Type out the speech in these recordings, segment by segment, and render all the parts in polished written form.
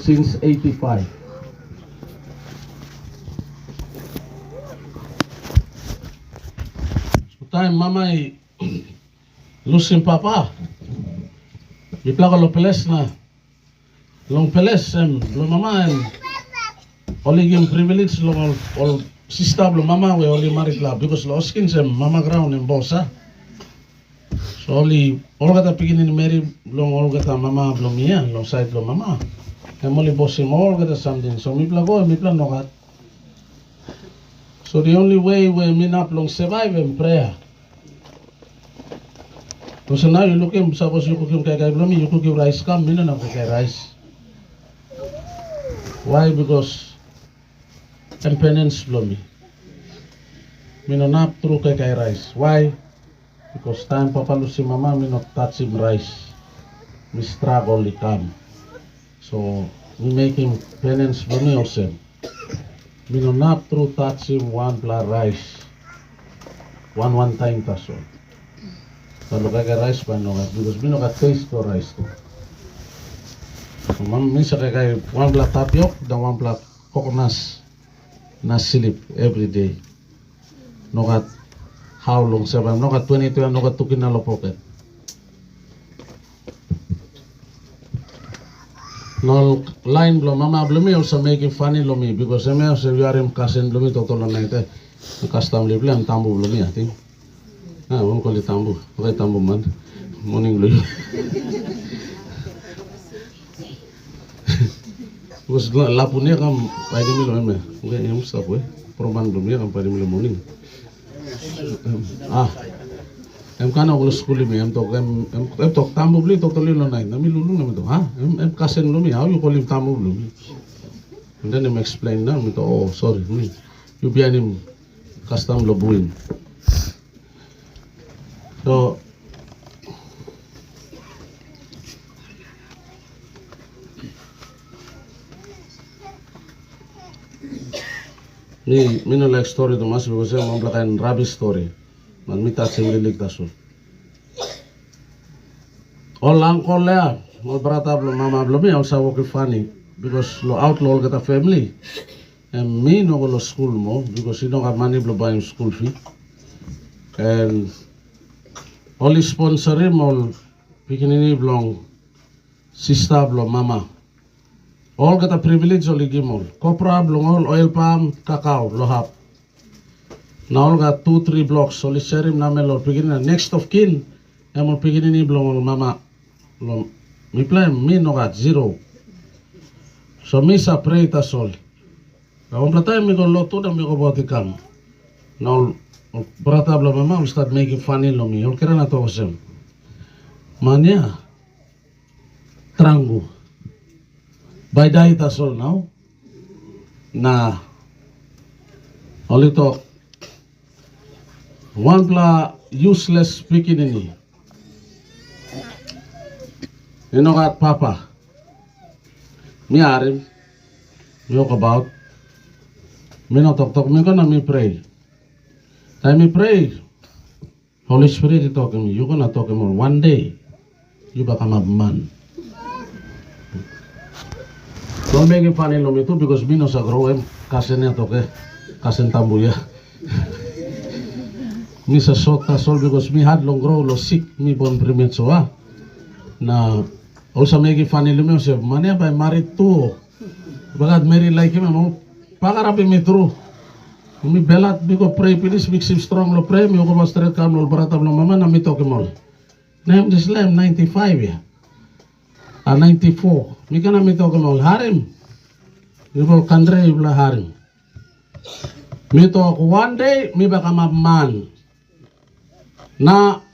since 85. So time mama losing papa. Ipla ko lo peles na. Long peles lo mama only give privilege long all sister lo mama we only married la because lo skin sem mama ground in bossa. So only all kata pigin in Mary long all kata mama lo mia long side lo mama. I'm only bossing all kata something. So mi pla no kat. So the only way we mean up long survive in prayer. So now you looking suppose you cooking kay blomi you cooking rice come mina na kay rice. Why? Because penance blomi. Mina na true kay rice. Why? Because time papa lusi mama me not touch him rice. We struggle only come. So we make him penance blomi also. Me no not true touch him one plus rice. One time taso. Kalau kaya rice pa no because me no ka taste ko rice ko. So man minsa kaya one plus tapiok dan one plus coconut na silip every day. No ka how long seven no ka 22 no ka tukin na lo pocket. No line blow mama blow me also making funny lo me because me also you are him cousin blow me totolo na ite custom live am tambu blow me I think. Ah, wong ko li tambu. Okay tambu man. Morning blow. Because lapunya kam pwede mi lo me. Okay, yung stop we. Proman blow me kam pwede mi lo morning. Em kana ko school mi em tok tambu bli tok toli lo nai nami lulu nami to ha em kasen lo mi how you call him tambu bli and then em explain na mi to oh sorry mi you be him custom lo buin so mi no like story to mas because em mamplakan rubbish story. Man mita sing tasul. All uncle there, all brother blo mama blo me also work funny because lo outlaw get a family. And me no go to school mo because he don't have money blo buy him school fee. And only sponsor him all pikinini blong sister blo mama. All get a privilege only give all. Copra blong all oil palm cacao lo hap. Now all got 2-3 blocks. Only share him na melo pigin next of kin. Emo pigin ni blong mama. Mi plan mi no got 0. So mi sa pray ta sol. Now plata mi go loto da mi go botikam. Now brata blo mama will start making funny lo mi. All kira na to sem. Mania. Trangu. By dai ta sol now. Na. Only to one pla useless speaking ini. You know what, Papa? Me arim. Me walk about. Me no talk. Me gonna me pray. Time me pray. Holy Spirit is talking me. You gonna talk more. One day, you become a man. Don't make it funny lo me too because me no sa grow em kasen ya toke kasen tambuya. Mi sa sota sol because me had long grow lo sick me born premature na also make it funny lo me say mania by married too bagat married like him mo pagarapi me true mi belat mi ko pray please mix him strong lo pray mi ko mas straight kam lo barata lo mama na mi toke mol na am just like 95 ya 94 mi kana mi toke mol harim mi ko kandre ibla harim mi talk one day mi baka man na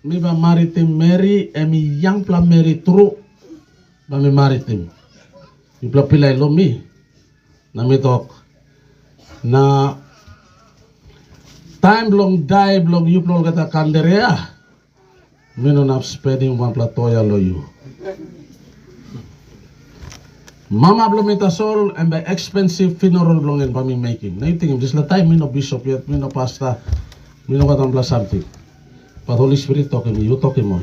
mi ba maritim Mary emi yang pla Mary true ba mi maritim mi pla pilay lo mi na mi talk na time long die long you plol kata kanderea mi no nap spending one pla toya lo you mama blong ita sol and by expensive funeral blong in pa mi making na you think just la time mi no bishop yet mi no pastor mi no katambla something. But Holy Spirit talking me, you talking more.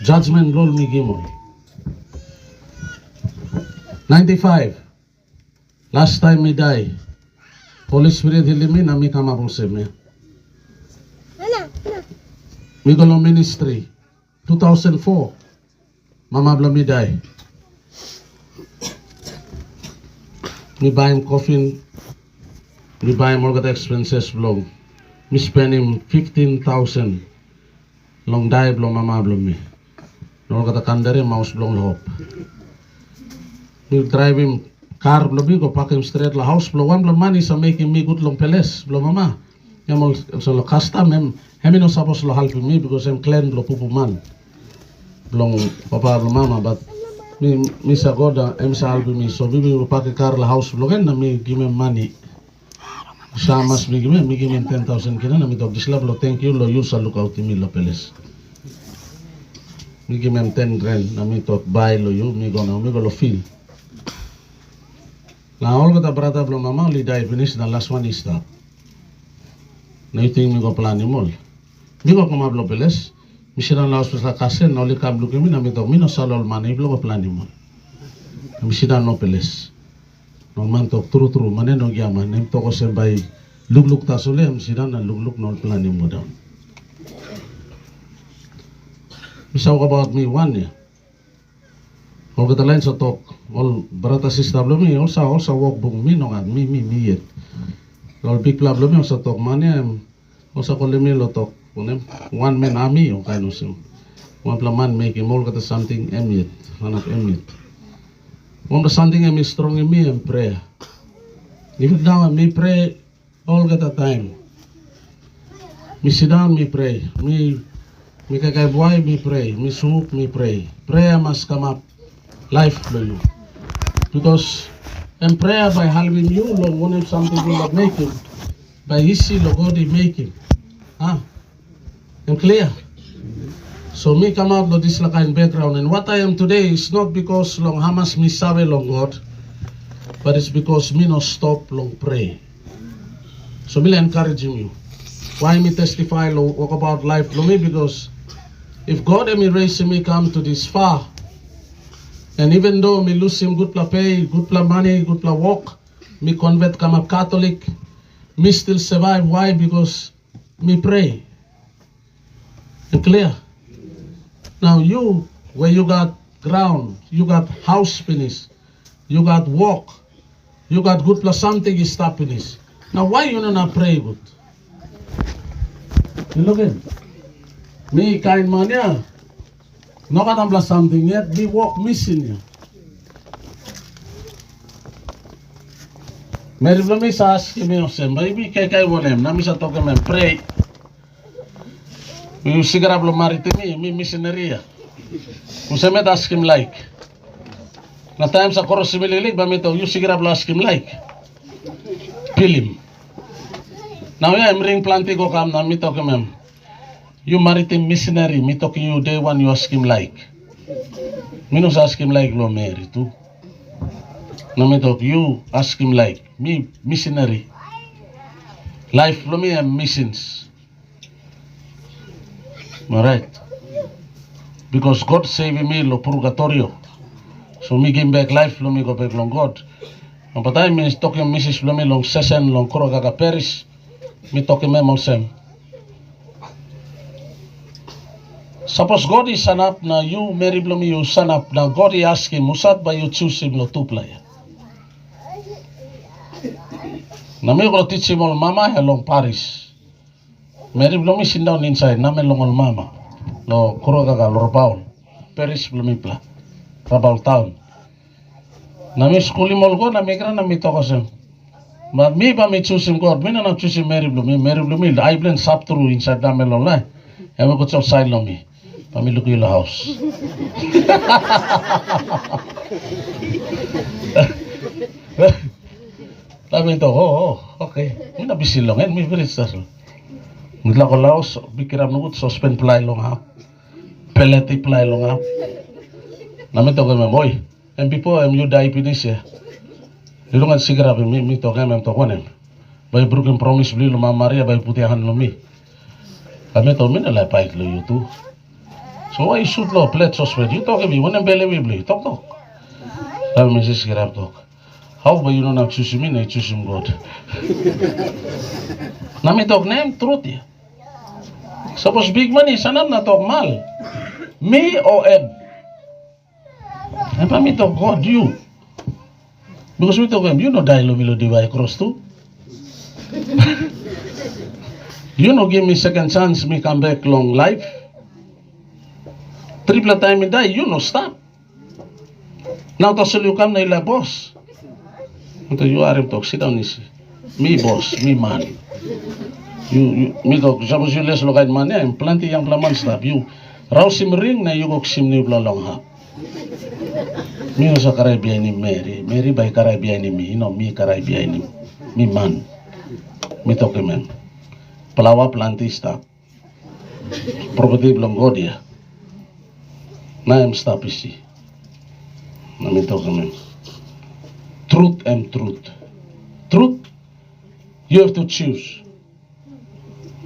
Judgment lol me give more. 95. Last time me die. Holy Spirit heal me na mi kama po sa me. Mi go long ministry. 2004. Mama bla mi die. Mi buy him coffin. Mi buy him all the expenses long. Mi spend him 15,000. Long die blo mama blo mi. All kata kandere mouse blong hop. Mi drive him car blo mi go pack him straight la house blo one blo money sa making me good long peles blo mama. Yamol so lo custom hemi no supposed to help me because I'm clean blo pupu man. Blong papa blo mama but mi sa goda sa help me so bibi go pack car la house blo na mi give me money. Samas mi give me 10,000 kina na mi dog disla blo thank you lo you sa look out mi lo peles. Mi give me 10 grand na mi to buy lo you mi go lo feel. Na all kata brata blo mama li die finish na last one is stop. Na iting mi go plani mol. Mi go kama blo peles. Mi sira na hospital kase na oli kablu kemi na mi to mi no salol mani blo go plani mol. Mi sira no peles. No man to tru mane no gyama nem to ko sem bay lugluk ta sole mi sira na lugluk no plani mo down. Mi saw about me one year. All kata lain sa talk all brata sister blo mi also walk bung mi no nga mi yet. All big problem mi sa talk mane also ko lemi lo talk kunem one man army o kaino sim. One man making all kata something emit anak emit. One something em strong in me and prayer. If now me pray all kata time. Me sit down me pray. Me kakay buhay me pray. Me smoke me pray. Prayer must come up life for you. Because and prayer by helping you, Lord, wanting something you not making. By hisi, Lord God, he making. And clear. So me come out of this kind background. And what I am today is not because long Hamas me sabe long God, but it's because me not stop long pray. So me encouraging you. Why me testify long walk about life long me? Because if God and me raising me come to this far, and even though me lose him good pla pay, good pla money, good pla walk, me convert come up Catholic, me still survive. Why? Because me pray. And clear. Now you, where you got ground, you got house finish, you got walk, you got good plus something is stop finish. Now why you not pray good? You look at me kind man yeah. No got plus something yet, me walk missing you. Mary Blumi sa ask me osem, baby kay wonem, na mi sa toke men pray. You sigara blo marite mi missionaria. Useme ask him like. Na time sa koros simililig ba mi to you sigara blo ask him like. Pilim. Now yeah, I'm ring planti go kam na mi toke mem. You maritime missionary, me talking you day one you ask him like. Me no ask him like lo Mary too. No me talk you ask him like me missionary. Life lo me and missions. Alright. Because God saving me lo purgatorio. So me give back life lo me go back long God. And but I mean talking Mrs. lo me long session long korogaga Paris. Me talking me monsem. Suppose God is son up now you Mary Blomi you son up now God he ask him musat ba you choose him lo two player. Na me ko teach him all mama helong Paris. Mary Blomi sit down inside na me long all mama. Lo koroga ga lo Rabaul. Paris Blomi pla. Rabaul town. Na me school him all go na me gra na me tokosem. But me ba me choose him God. Me na choose him Mary Blomi. Mary Blomi I blend sap through inside na me long la. E me ko outside lo me. Pamilu ko yung house. Sabi ito, okay. May nabisil lang yan, may bilis. Nagla ko laos, bikiram nungut, suspend play long ha. Peleti play long ha. Namin to kami, oy. And before you die pinis ya. Dito nga sigara, mi to kami, to konem. Bay broken promise, beli lo Maria, bay putihan lo mi. Kami to, minalay pahit lo you too. So why should lo play suspend? You talk to me, when I'm belly we talk. Sabi Mrs. Kiraptok, how ba yun na choose me na choose God? Nami talk name truth ya. Suppose big money, sanam na talk mal. Me or Eb? And pa me talk God, you. Because we talk him, you know die lo milo divide cross too. You know give me second chance, me come back long life. Triple time me die, you know stop. Now to you come na ila boss. Until you are him talk, sit down easy. Me boss, me man. You me talk, suppose you less look at man, yeah, plenty young man stop. You raw sim ring na you go sim ni long ha. Me sa Caribbean ni Mary by Caribbean ni me, you know me Caribbean ni me man. Me talk him. Palawa plantista. Property belong God ya. Na am stop isi. Na me talk him. Truth and truth. Truth, you have to choose.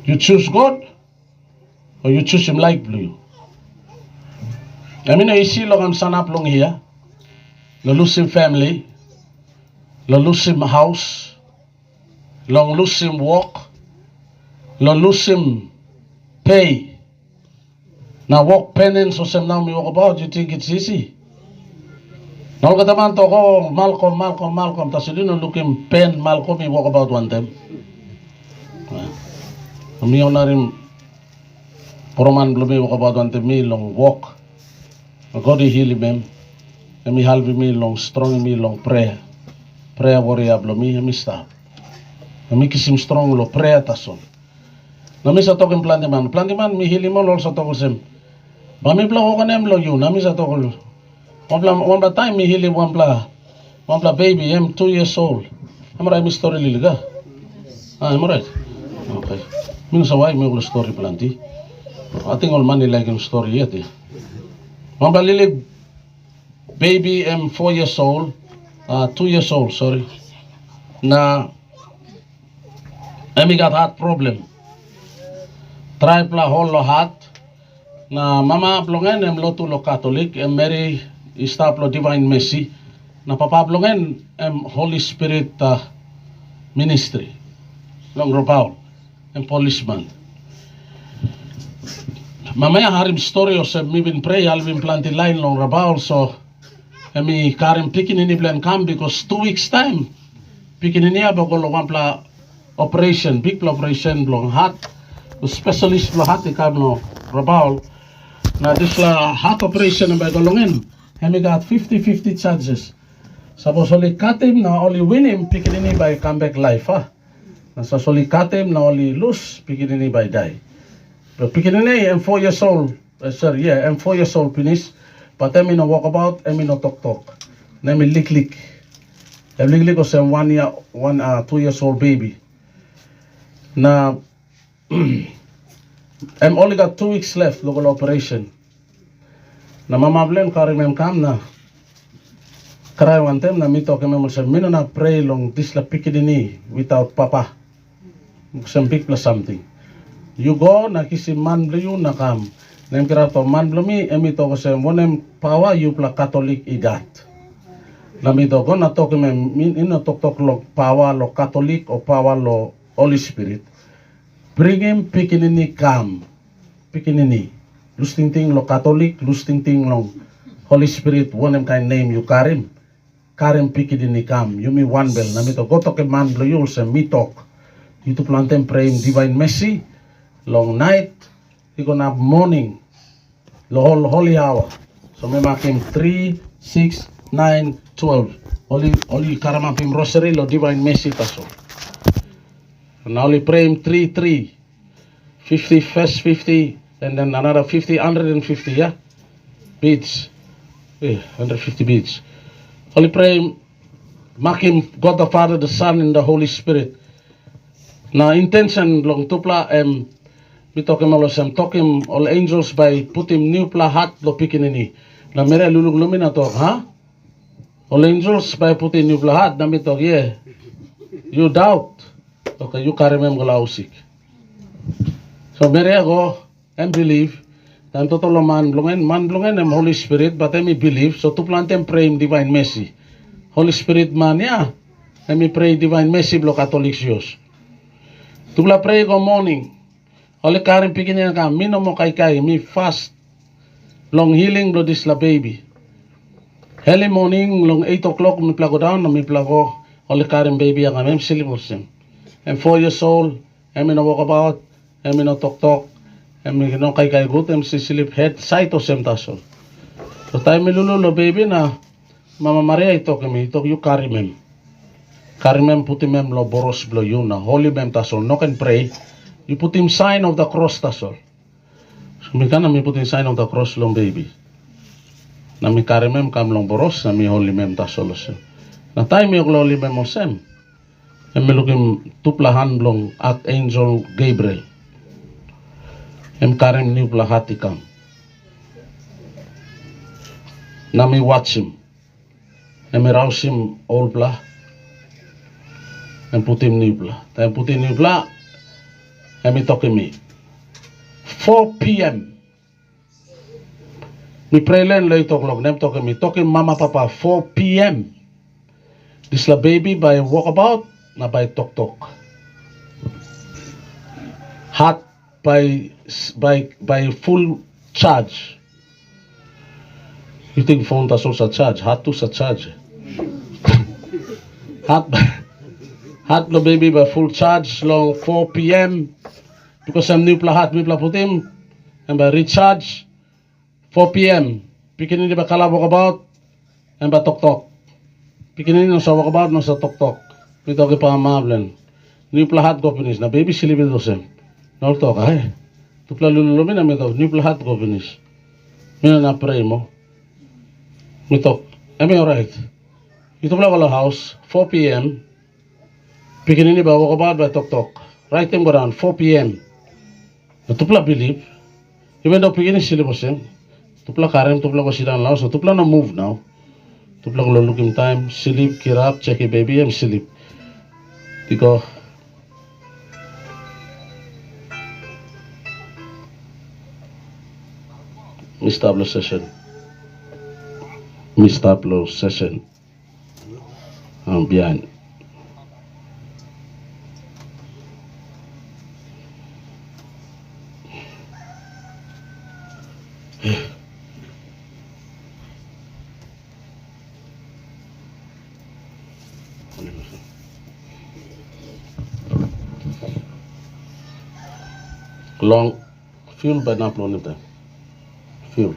You choose God or you choose him like blue. I mean, you see, I'm son up long here. The losing family, the losing house, long losing work, the losing pay. Now, work penance or some now me walk about, you think it's easy? Now, kataman to ko, Malcolm, tas yun no looking pen, Malcolm, me walk about one time. Umiyaw na rin, poroman blumi walk about one time, me long walk. God heal him, and me help me long strong me long prayer warrior blumi, and me stop. And me kisim strong lo prayer tason. Na mi sa token plantiman me heal him all sa tokol sem. Ba mi bla ko kanem lo yun, na mi sa tokol. One time me heal him one bla baby, I'm 2 years old. I'm right, me story liliga. I'm right. Okay. Minus away me ko story planti. I think all money like him story yet. One bla lilig baby, I'm 4 years old. 2 years old, sorry. Na I got heart problem. Tripla whole heart. Na mama plongen em lotu lo Catholic, em Mary stop lo Divine Mercy. Na papa plongen em Holy Spirit ministry. Long Rabaul, em policeman. Mamaya harim story o se mi bin pray alvin planti line long Rabaul, so emi karim pikin ini plan come because 2 weeks time pikin ini abago lo wampla operation, big operation long heart. Specialist lo heart ikam lo Rabaul. Na this la heart operation by golongen. Hemi got 50-50 charges. Suppose only cut him na only win him pikin ini by come back life Na sa only cut him na only lose pikin ini by die. But pikin ini I'm 4 years old. I'm 4 years old finish. But I'm no walk about, I'm no talk. I'm lick. I'm lick was 2 years old baby. Now I'm only got 2 weeks left local operation. Na mama blem karim em kam na. Karay one time na mito kami mo sa mino na pray long this la pikidini without papa. Some big plus something. You go na kisi man blue na kam. Nem kira to man blumi emito ko sa monem pawa you pla Catholic igat. Lamito ko na to kami ino tok lo pawa lo Catholic o pawa lo Holy Spirit. Bring him pikinini kam. Pikinini. Lusting ting lo Catholic, lusting ting lo Holy Spirit, one kind name you karim. Karim pikinini kam. You me one bell. Namito go to man blue you sa me talk. You to plantem praying Divine Mercy. Long night. You gonna have morning, the whole holy hour. So may makim 3, 6, 9, 12. Only karamapim rosary lo Divine Mercy taso. And only pray him 3, 50, first 50, and then another 50, 150, yeah? Beads. 150 beads. Only pray him, mark him God the Father, the Son, and the Holy Spirit. Now intention long tupla we talk him all angels by put him new pla hat lo pikinini. Na mere lulug lumina talk, all angels by put him new pla hat. Na mi talk, yeah. You doubt. Okay, you carry mem galausik. So mere go and believe Time totoo man blongen Holy Spirit, but I believe, so to plant and pray divine mercy. Holy Spirit man, yeah. I pray divine mercy blo Catholic Diyos. Tupla pray go morning. Holy Karim piginin ka, mino mo kay mi fast. Long healing blo this la baby. Early morning, long 8 o'clock, mi plago down, mi plago. Holy Karim baby ang amem silibusem. And 4 years old, emi no walk about, emi no talk. Emi no kay good, emi silip head side o sem tasol. So tayo mi lululo baby na Mama Maria ito you carry mem. Carry mem puti mem lo boros blo yun na holy mem tasol. No can pray. You put him sign of the cross tasol. So mi kana mi put him sign of the cross long baby. Na mi carry mem kam long boros na mi holy mem tasol sem. Na tayo mi holy mem o sem. Emi lukim tuplahan blong Archangel Gabriel. Em karim ni plahati kam. Nami watch him. Emi raus him all plah. Em putim ni plah. Em putim ni plah. Emi toki mi. 4 p.m. Mi pray len lo itoklok. Nem toki mi. Toki mama papa 4 p.m. This la baby by walkabout na by tok. Hot by full charge. You think phone tas sa charge? Hot to sa charge. hot no baby by full charge long 4 p.m. Because I'm new hot mi putim and by recharge 4 p.m. Pikinin di ba kalabok about and by tok. Pikinin no sa walkabout no sa tok. Ito ke pamablen. New hot go finish na baby silibid dosem. No talk ay. Tupla lulumin na mito. New lahat ko finish. Mina na pray mo. Mito. Am I alright? Ito pala wala house. 4 p.m. Pikinin ni ba ako ba tok. Right time go down. 4 p.m. Tupla believe. Even though pikinin sila mo siya. Tupla karem. Tupla ko sila lang. So tupla na move now. Tupla ko lulukim time. Sleep. Kirap. Check it baby. I'm sleep. Tiko. Mistablo session. Biyan. Long fuel by na upload nito. Fuel.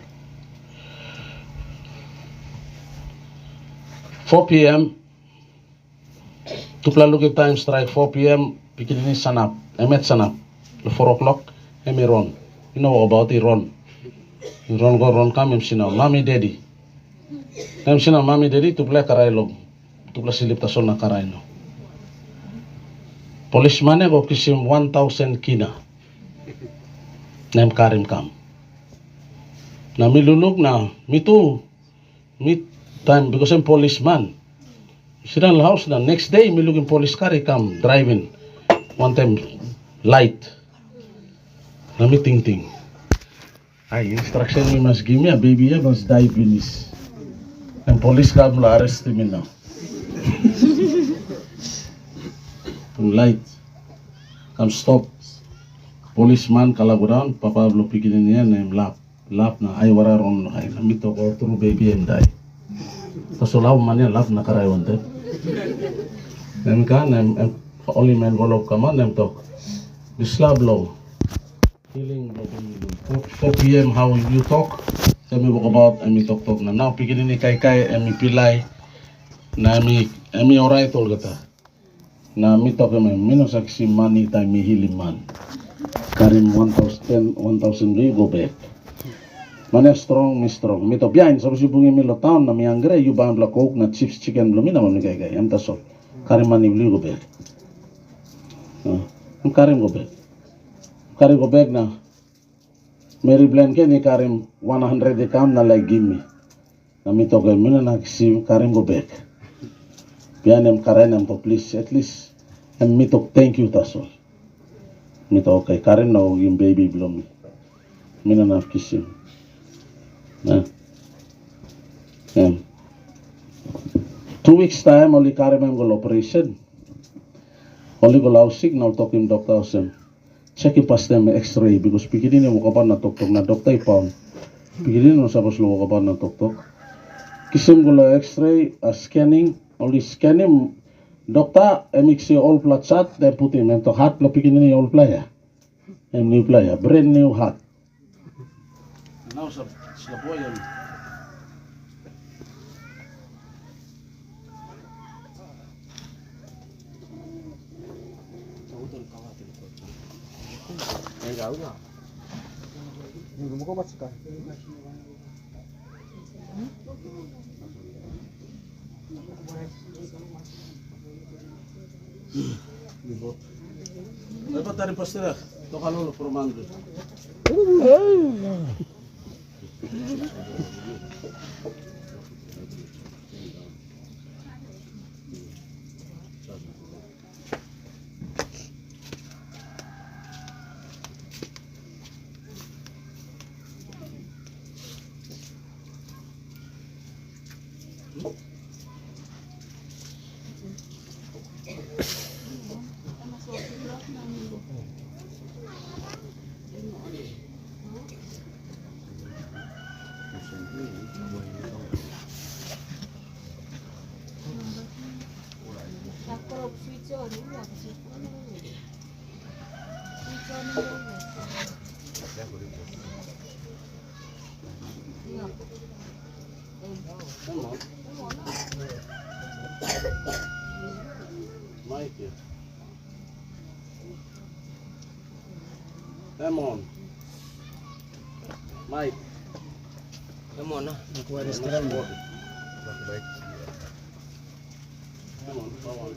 4 p.m. Tupla looking time strike 4 p.m. Pikinin sanap. Emet sanap. 4 o'clock. Emi ron. You know about it ron. Ron come sinaw. Mami daddy. Sinaw mami daddy tupla karailog. Tupla silip tasol na karaino. Policeman go kisim 1,000 kina. Nem karim kam. Na milulog na me time because I'm policeman. Sidang house na next day milugin police car come driving one time light. Na me ting. Ay instruction me must give me a baby ya must die finish. And police car mula arrest me now. Light come stop. Policeman kalaburan papa blo pikinin niya na lap na ay wara ron ay namito ko true baby and die. Tasulaw man yan lap na karaywan te. Nem ka nem only man golop ka man nem tok. Dislab law. Healing blo 4 p.m. how you talk. Tell me about emi tok na now pikinin ni kay emi pilay na emi alright all gata. Na mi tok emi minosak si money time mi healing man. Karim 1,000 we go back. Mana strong, mi strong. Mi to biyain, sabi si bungi mi lo taon na mi angre, yu bang bla coke na chips chicken blo mi naman mi gay. Am taso. Karim mani we go back. Karim go back. Karim go back na. Mary Blaine ke ni Karim 100 account na like give me. Na mi to gay mi na nakisi Karim go back. Biyain em Karim em to please at least em mi to thank you taso. Mi to okay Karim na yung baby blo mi. Minanaf kisim. Na. 2 weeks time, only karimem gol operation. Only gol ausig, now talk him doctor ausem. Check him past them x-ray, because pikinin mo kapan na tok-tok na doktor ipawn. Pikinin mo sapos lo kapan na tok-tok. Kisim gol x-ray, scanning, only scan him. Doctor, mix all blood shot, then put him into heart, lo pikinin all playa. And new playa, brand new heart. Now sa boy yan. Dapat tadi pasti lah, toka lolo formando. Mike. Lemon. Mike. Lemon na. Nakuha rin sila mo. Lemon, bawal.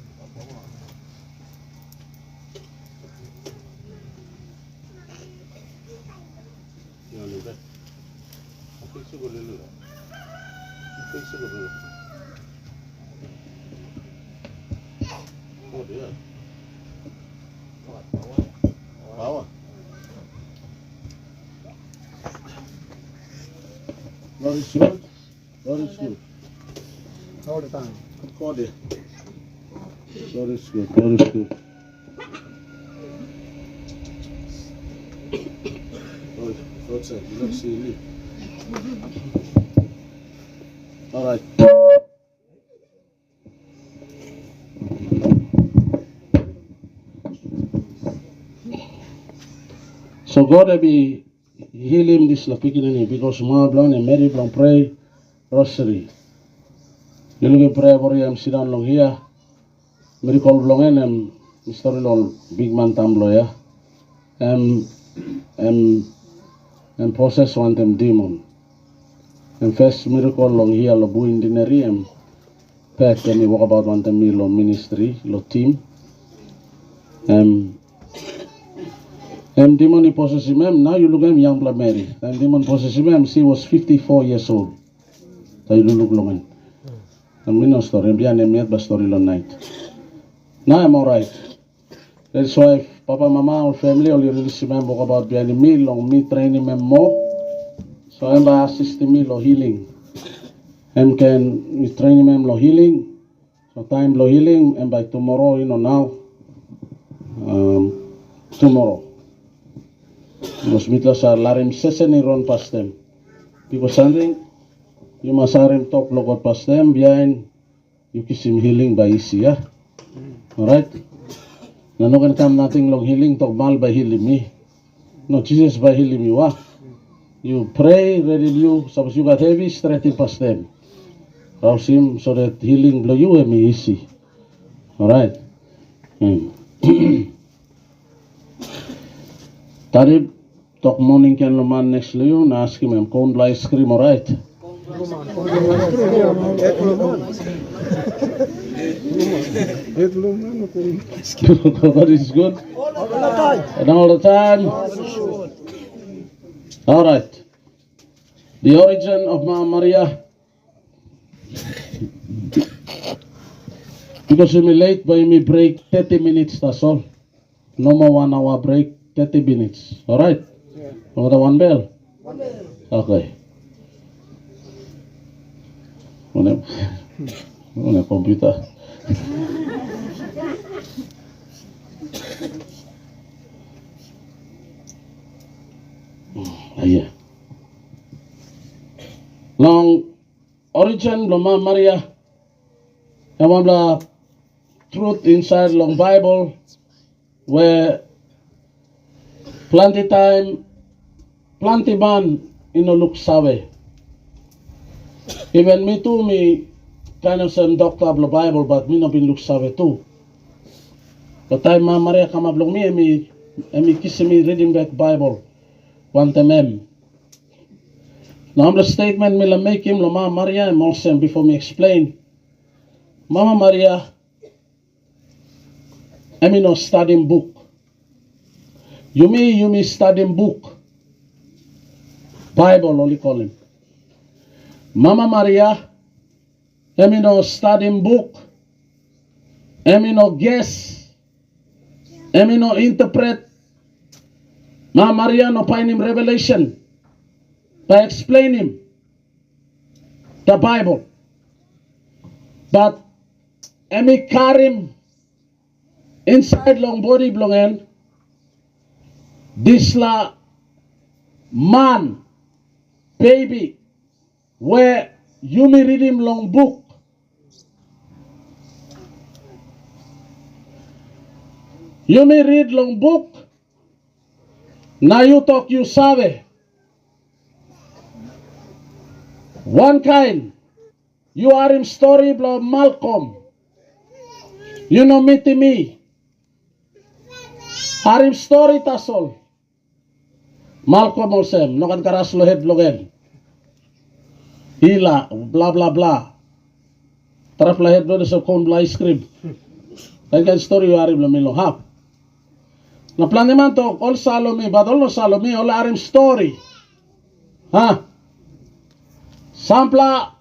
Yan ulit. Apik siguro lulu. Apik siguro lulu. Oh dia. Bawah. Very good. Very good. All the time. Got it. Very good. Very good. Oh, what's that? You don't see me. All right. So God be heal him this lapikinani because ma blong and Mary blong pray rosary. You look pray for him sit down long here. Miracle blong and Mr. Lol big man tamlo ya. And process one them demon. And first miracle long here lo buin dineri and pack and walk about one them lo ministry lo team. Demon possessed him. Now you look at him, young blood Mary. And demon possessed him. She was 54 years old. So you look long. And we know story. I'm behind but story long night. Now I'm alright. That's why Papa, Mama, or family, all you release him book about behind me, long me training him more. So I'm by assisting me lo healing. I'm can train him lo healing. So time lo healing. And by tomorrow, you know now. Tomorrow. Because mitla sa larim seseni ron pas them. Because something you must arim talk logot pas them behind you kiss him healing by easy, yeah? Alright? Nano can come nothing long healing talk mal by healing me. No, Jesus by healing you, ah. You pray, ready you, suppose you got heavy, straighten pas them. Rouse him so that healing blow you and me easy. Alright? Tarib, talk morning can man next to you, na ask him, I'm cone ice cream, alright? That is good. And all the time. Alright. The origin of Mama Maria. Because we late, but we break 30 minutes, that's all. No more 1 hour break. 30 minutes. All right? Yeah. Mga one bell? Okay. Una computer. Ayan. Long origin Mama Maria, naman la truth inside long Bible, where plenty time, plenty man look sawe. Even me too, me kind of some doctor of the Bible, but me not been look sawe too. The time Mama Maria come up long me kiss me reading back Bible, one time. Now the statement me la make him Mama Maria and also before me explain. Mama Maria, I mean no studying book. You me studying book. Bible only call him. Mama Maria, I mean no studying book. I mean no guess. I mean no interpret. Mama Maria no find him revelation. By explain him the Bible. But emi karim inside long body blongen this la man baby where you may read him long book. You may read long book. Now you talk you sabe. One kind, you are in story about Malcolm. You know me. Harim story tasol. Malcolm Olsem, nokan karas lohed logen. Hila, blah blah blah. Taraf lahed lo sa kon blah script. Kan story you harim lamilo hap. Na plan naman to all Salome, but all no Salome, all harim story. Ha? Sampla,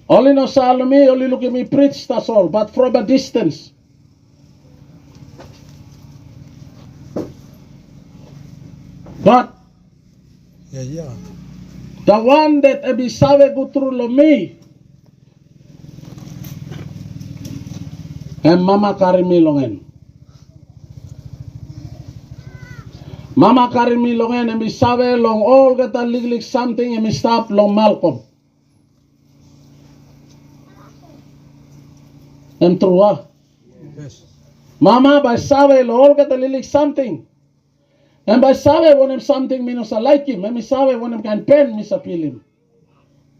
only no Salome, only look at me preach, that's all, but from a distance. But the one that Ebisawe go through lo me, and Mama carry me longen. Mama carry me longen and me sabe long all get a liglig something and me stop long Malcolm. And true yes. Mama by sabe long all get a liglig something. And by sabe when him something me no sa like him. And me sabe when him can pen me sa feel him.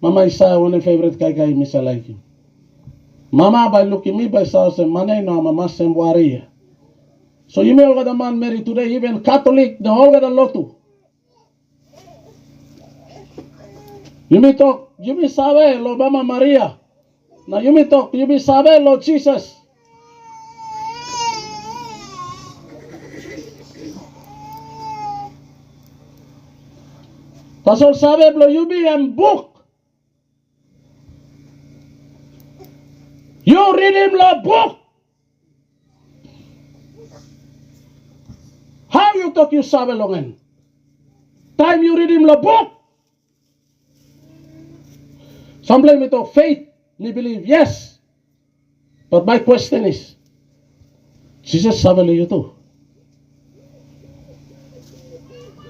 Mama isa when him favorite kay me sa like him. Mama by looking me by sabe se manay no mama sem wariya. So you may all get a man married today, even Catholic, they all get a lotu. You may talk, you may sabe lo Mama Maria. Now you may talk, you may sabe lo Jesus. Pasol sabe lo you be and book. You read him lo book. How you talk you sabe longen? Time you read him the book. Some blame it of faith. We believe, yes. But my question is, Jesus sabe lo you too.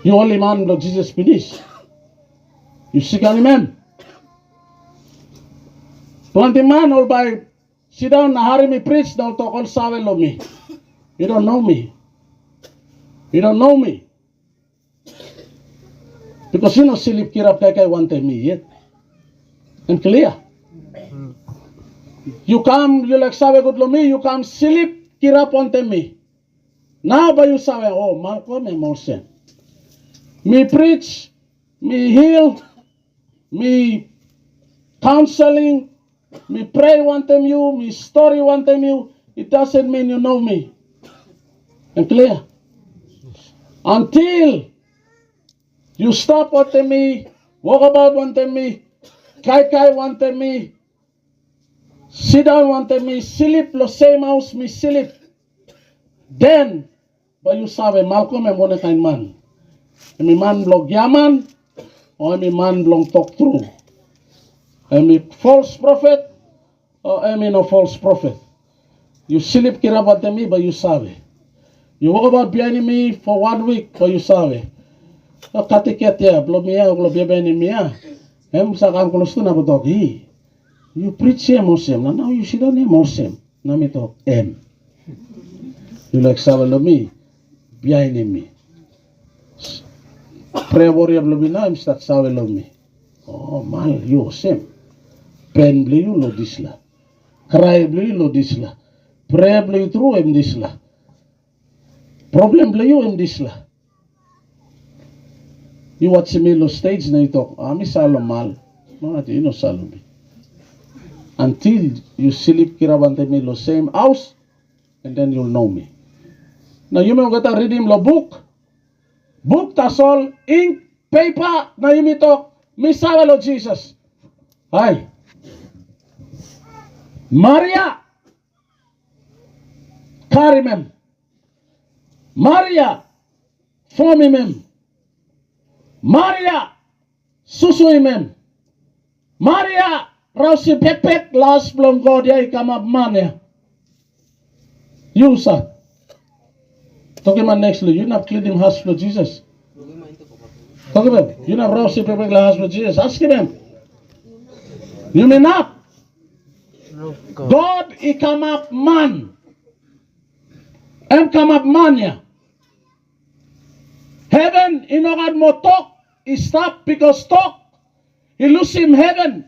You only man lo Jesus finish. You sick on him. Plenty man all by sit down na hari me preach, they'll talk all sabe lo me. You don't know me. You don't know me. Because you know silip kirap kay one time me yet. And clear. You come, you like sabe good lo me, you come silip kirap one time me. Now ba you sabe, oh Malcolm emotion. Me preach, me heal, me counseling, me pray one time you, me story one time you, it doesn't mean you know me. And clear. Until you stop wanting me, walk about wanting me, kai wanting me, sit down wanting me, silip lo same house me silip. Then, but you sabe Malcolm and one kind man. Emi man blog yaman, or emi man blog talk true. Emi false prophet, or emi no false prophet. You silip kirabatemi, but you sabe. You walk about behind me for 1 week, but you sabe. Katiketia, blomia, globiabenimia. Sakam kolostuna botoki. You preach him Muslim. Now you see the name Muslim. Now me talk M. You like sabe me, behind me. Prayer warrior blomina, I'm start sabe me. Oh man, you same. Pen blue you lo disla. Cry blue you lo disla. Prayer blue through him disla. Problem blue you him disla. You watch me lo stage na you talk. Ami salo mal. No, you know salo me. Until you sleep kirabante me lo same house, and then you'll know me. Now you may get a reading lo book. Book that's all ink, paper. Now you may talk. Me sabe lo Jesus. Hi. Maria. Karimem. Maria. Formimem. Maria. Susuimem. Maria. Rausi pepek las blonggodia ikamabmania. You sir. Talking about next you're not cleaning house for Jesus. Talk about him. You're not rausi pepek las for Jesus. Ask him. You may not. God ikamabman. Kamabmania. Heaven inogad mo talk. He stop because talk. He lose him heaven.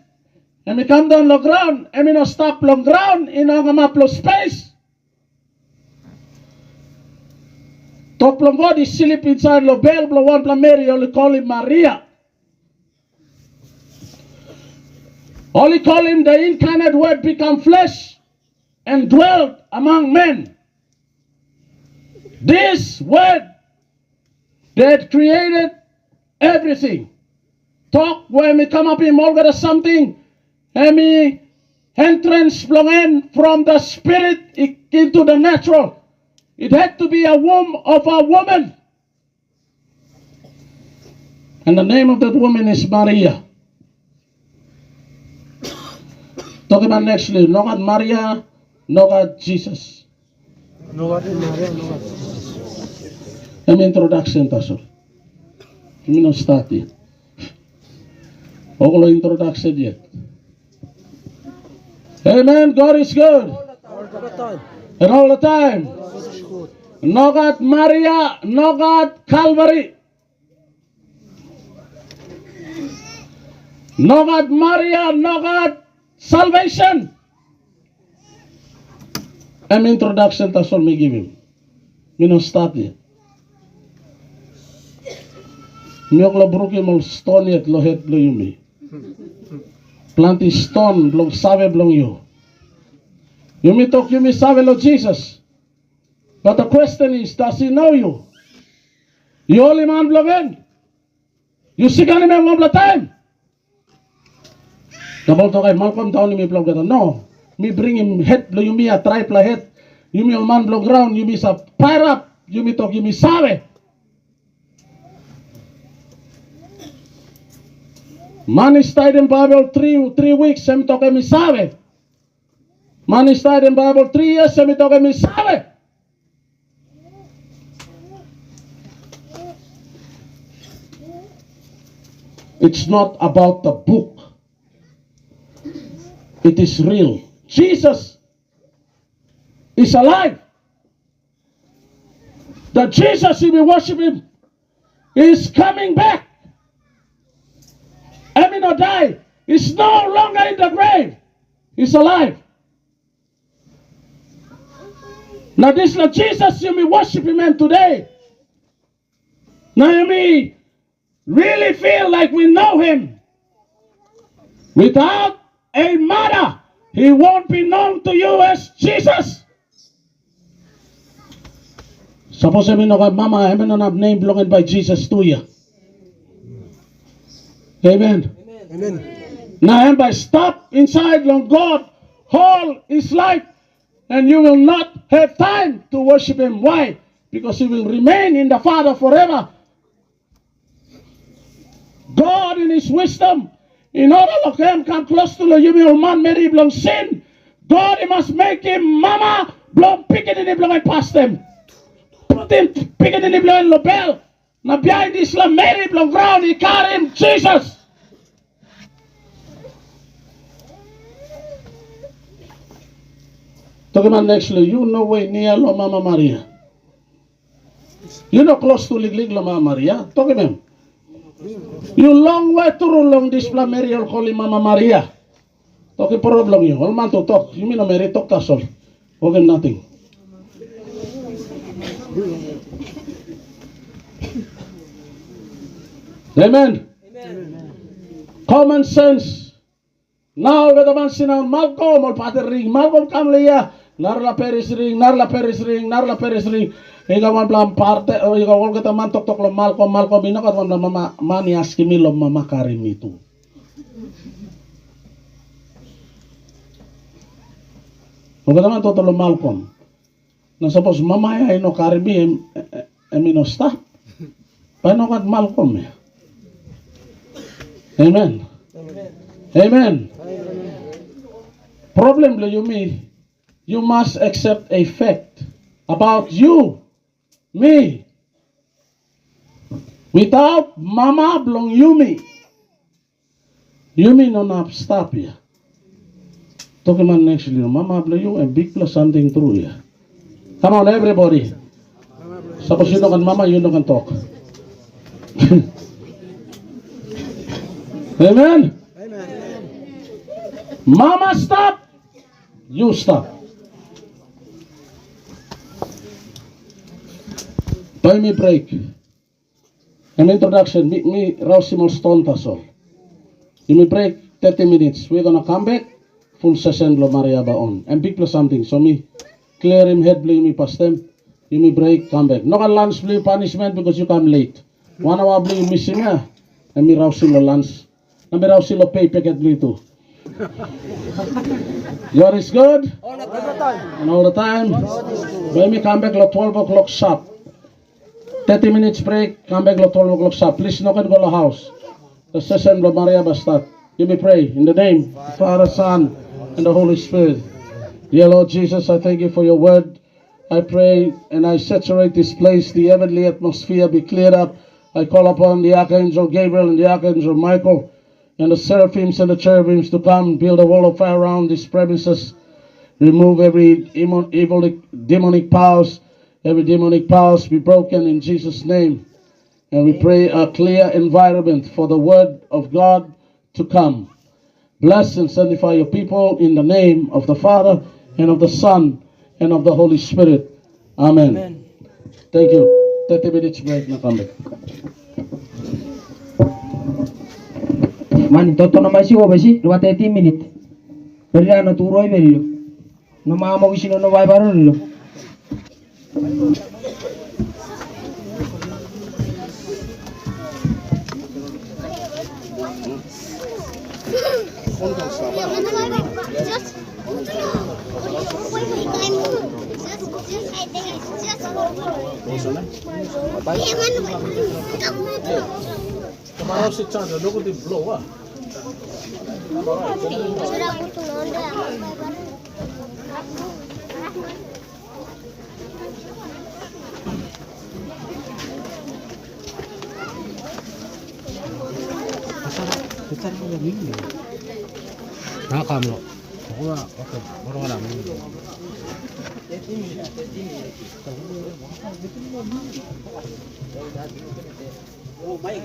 And we come down low ground, and we no stop low ground, in our maplo space. Top long God is sleep inside lo bell, blow one pla Mary, only call him Maria. Only call him the incarnate word become flesh and dwelt among men. This word that created everything. Talk when we come up in Molgada something. Any entrance flowing from the spirit into the natural. It had to be a womb of a woman. And the name of that woman is Maria. Talking about nextly, not at Maria, not at Jesus. No God in Maria, no God. An introduction, Tasol. You know, start yet. All introduction yet. Amen. God is good. All the time. And all the time. God is good. No God Maria, no God Calvary. No God Maria, no God salvation. An introduction that's all me give him. You know, start here. Miyok lo bruki mo stone yet lo het lo yumi. Planti stone blong sabe blong you. You may talk, you may sabe lo Jesus. But the question is, does he know you? You only man blong in. You see him one more time. Double to kay Malcolm down ni me blong gata. No. Me bring him head lo you me a triple head. You may man blong ground, you may sa fire up. You may talk, you may sabe. Man studied in Bible three weeks, semi toke mi sabe. Man studied in Bible 3 years, semi toke mi sabe. It's not about the book. It is real. Jesus is alive. The Jesus we worship him is coming back. I mean, not die. He's no longer in the grave. He's alive. Now this is Jesus you may worship him today. Now you may really feel like we know him. Without a mother, he won't be known to you as Jesus. Suppose I mean no mama, I mean no name belonging by Jesus to you. Amen. Amen. Now, by stop inside long God all his life, and you will not have time to worship him. Why? Because he will remain in the Father forever. God in His wisdom, in order to come close to the human man, Mary belong sin, God He must make him mama, belong picket in the belong and pass them. Put him picket in the belong Lobel. Now behind Islam, Mary belong ground, He carry him, Jesus. Talking about nextly, you no way near Lo Mama Maria. You no close to Liglig Lo Mama Maria. Talk about him. You long way through long this plan Mary or Holy Mama Maria. Talking problem you. All man to talk. You mean no Mary talk that's all. Okay, nothing. Amen. Common sense. Now with the man sinan Malcolm or Pater ring. Malcolm come liya. Narla Paris ring. Narla Paris ring. Narla Paris ring. Ikaw man plan parte. Ikaw wala kita man tok lo Malcolm. Malcolm ina kat man mama mani askimi lo mama karim itu. Wala kita man tok lo Malcolm. Na suppose mama ay no karimi no stop. Paano kat Malcolm eh? Amen. Amen. Problem lo you must accept a fact about you, me. Without mama belong Yumi no not stop ya. Talking about next year, mama belong you and big plus something true ya. Come on everybody. Suppose you know kan mama, you know kan talk. Amen. Mama stop, you stop. Buy me break. An introduction, me Rausimol Stone Tasol. Give me break 30 minutes. We're gonna come back. Full session Lo Maria Baon. And big plus something. So me clear him head, blame me past them. Give me break, come back. No can lunch blame punishment because you come late. 1 hour blame missing ya. And me Rausimol lunch. And me Rausimol pay packet blame too. Yours is good? All the time. And all the time? When me come back lo 12 o'clock sharp. 30 minutes break, come back lo 12 o'clock sharp. Please no can go to the house. The session Lo Maria Bastat. Give me pray in the name of the Father, Son, and the Holy Spirit. Dear Lord Jesus, I thank you for your word. I pray and I saturate this place. The heavenly atmosphere be cleared up. I call upon the Archangel Gabriel and the Archangel Michael and the seraphims and the cherubims to come build a wall of fire around these premises. Remove every evil demonic powers. Every demonic powers be broken in Jesus' name. And we pray a clear environment for the word of God to come. Bless and sanctify your people in the name of the Father and of the Son and of the Holy Spirit. Amen. Amen. Thank you. 30 minutes break na kami. Man, toto na may siwa ba si? 30 minutes. Pero na turoy ba rin? No mga magisino no bay baro rin. Tomorrow si Chandra, look at the blow ah. Nakakamlo. Ako nga, okay. Maro ka namin. Oh, baik.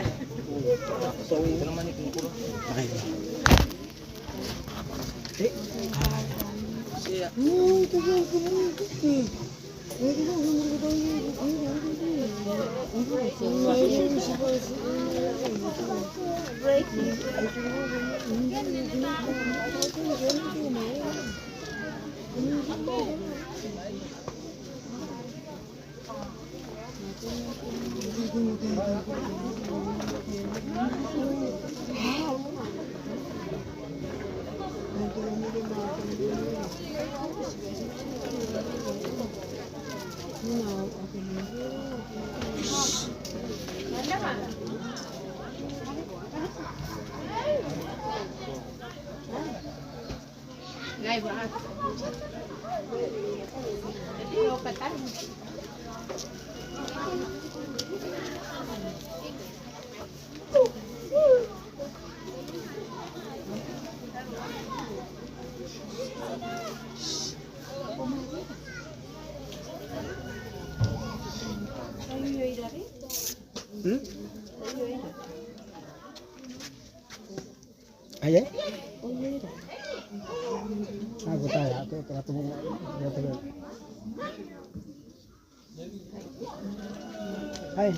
So, ito naman ni Kungkuro. Siya. Aye. Aku tanya tu ketemu dia. Hai.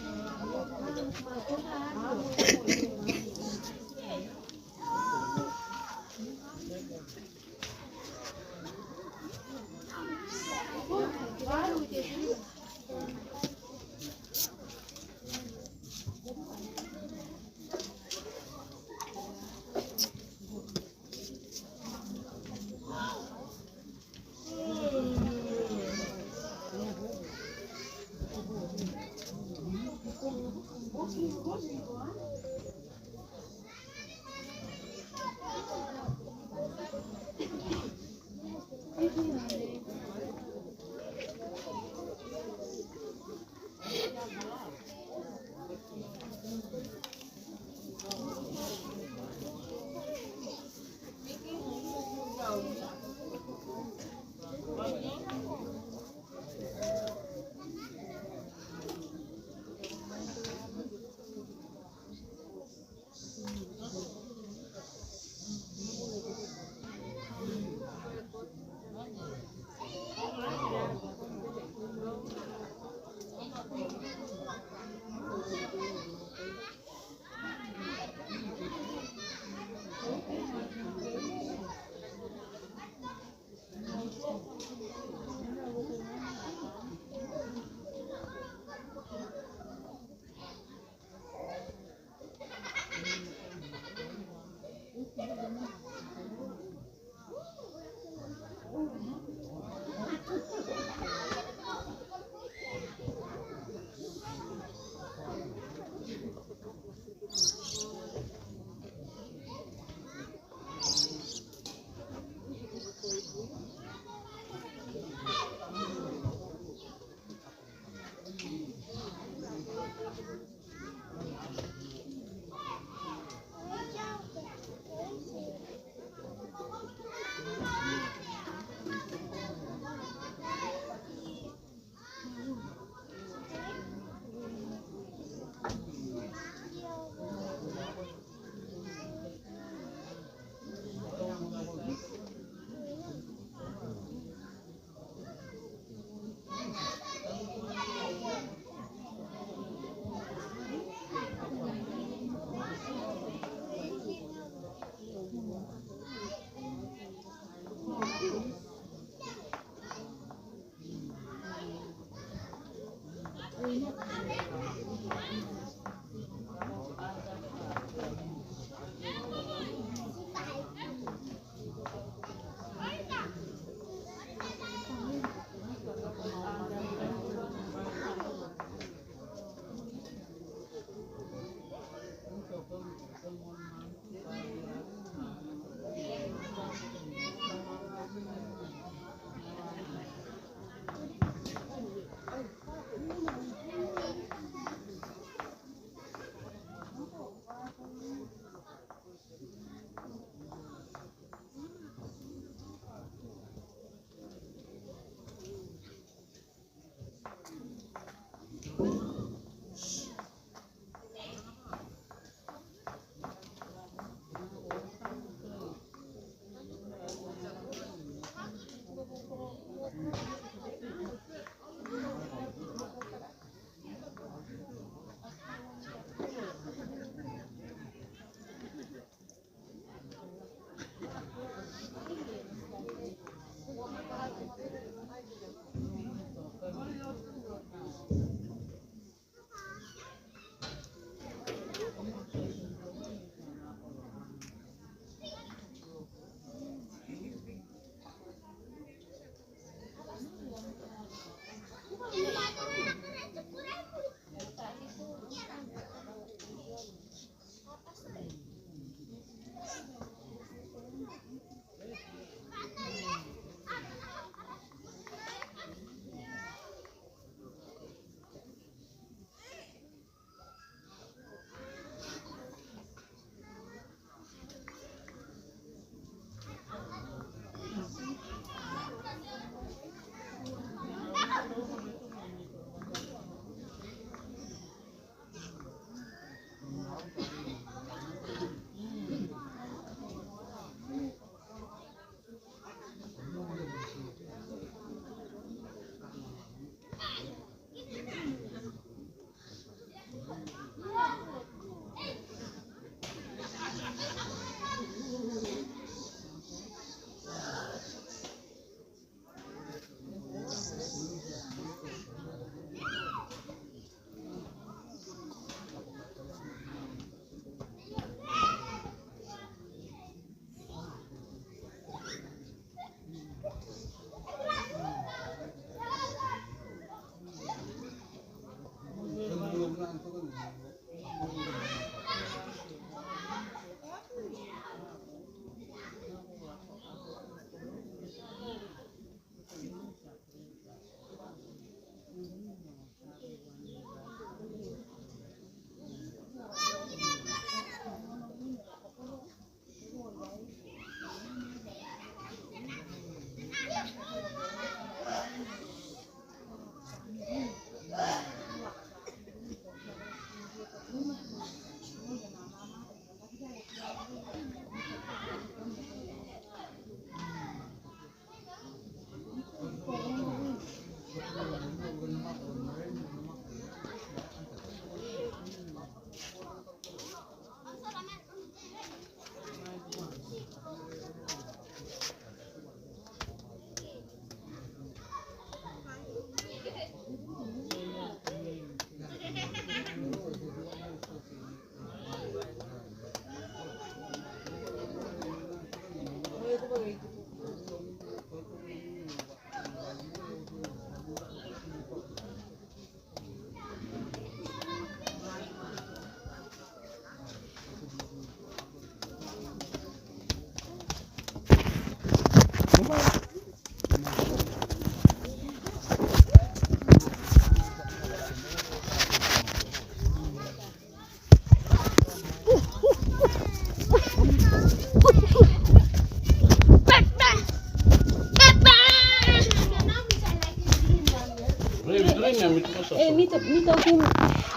Mito kim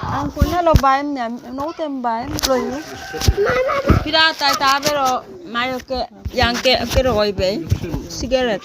ang kuna lo baim ne no tem baim lo yu pira ta pero mayo ke yang ke ro be cigarette